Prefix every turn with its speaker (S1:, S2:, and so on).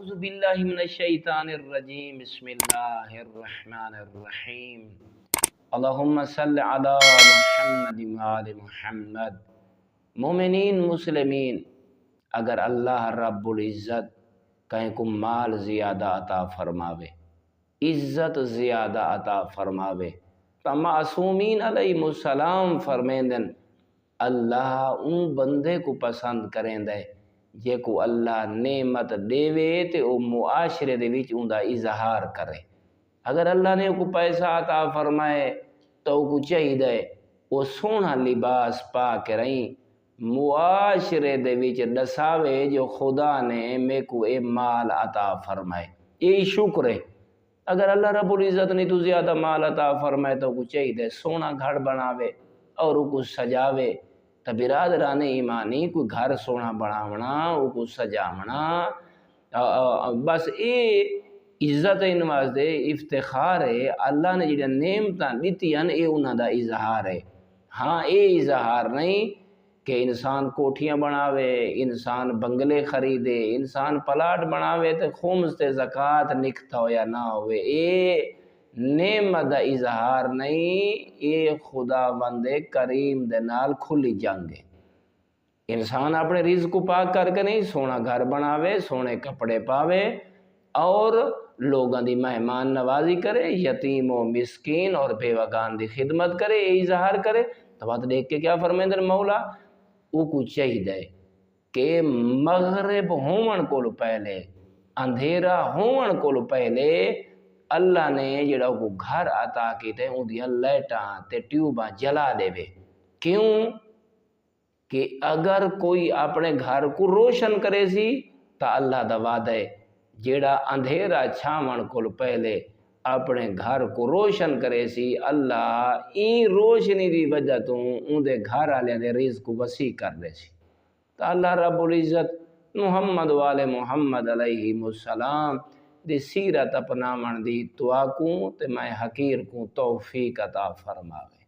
S1: اعوذ باللہ من الشیطان الرجیم بسم اللہ الرحمن الرحیم اللہم صل علی محمد وآل محمد۔ مومنین مسلمین، اگر اللہ رب العزت کہیں کو مال زیادہ عطا فرماوے، عزت زیادہ عطا فرماوے، تو معصومین علیہ السلام فرمیندن اللہ ان بندے کو پسند کریں دے جے کو اللہ نعمت دیوے تے او معاشرے دے وچ اوندا اظہار کرے۔ اگر اللہ نے کو پیسہ عطا فرمائے تو کو چاہیے او سونا لباس پا کے رہیں معاشرے دے وچ دساوے جو خدا نے میں کو اے مال عطا فرمائے، یہی شکر ہے۔ اگر اللہ رب العزت نے تو زیادہ مال عطا فرمائے تو کو چاہیے سونا گھر بناوے اور کو سجاوے۔ تو برادران ایمانی کوئی گھر سونا بناونا، او کو سجاونا، بس اے عزت نواز دے افتخار ہے۔ اللہ نے جڑا نعمتاں دتی ہیں اے انہاں دا اظہار ہے۔ ہاں اے اظہار نہیں کہ انسان کوٹھیاں بناوے، انسان بنگلے خریدے، انسان پلاٹ بناوے تے خمس تے زکوٰۃ نکتا ہو یا نہ ہوئے، اے نعمت دا اظہار نہیں، اے خدا بند کریم دے نال کھلی جنگ ہے۔ انسان اپنے رزق کو پاک کر کے نہیں سونا گھر بناوے، سونے کپڑے پاوے اور لوگاں دی مہمان نوازی کرے، یتیم و مسکین اور بیوگان دی خدمت کرے، اے اظہار کرے۔ تو بات دیکھ کے کیا فرمیندر مولا او کو چاہیے کہ مغرب ہون کو پہلے، اندھیرا ہون کو پہلے اللہ نے جڑا کو گھر عطا کیتے ان دی لائٹاں تے ٹیوباں جلا دے وے۔ کیوں کہ اگر کوئی اپنے گھر کو روشن کرے سی تو اللہ دا وعدہ ہے جڑا اندھیرا چھاون کو پہلے اپنے گھر کو روشن کرے سی، اللہ این روشنی دی وجہ تو ان دے گھر والے دے رزق کو وسیع کر دے سی۔ تو اللہ رب العزت محمد وآل محمد علیہ السلام دی سیرت اپنامن دی دعا کو تے میں حقیر کو توفیق عطا فرماوے۔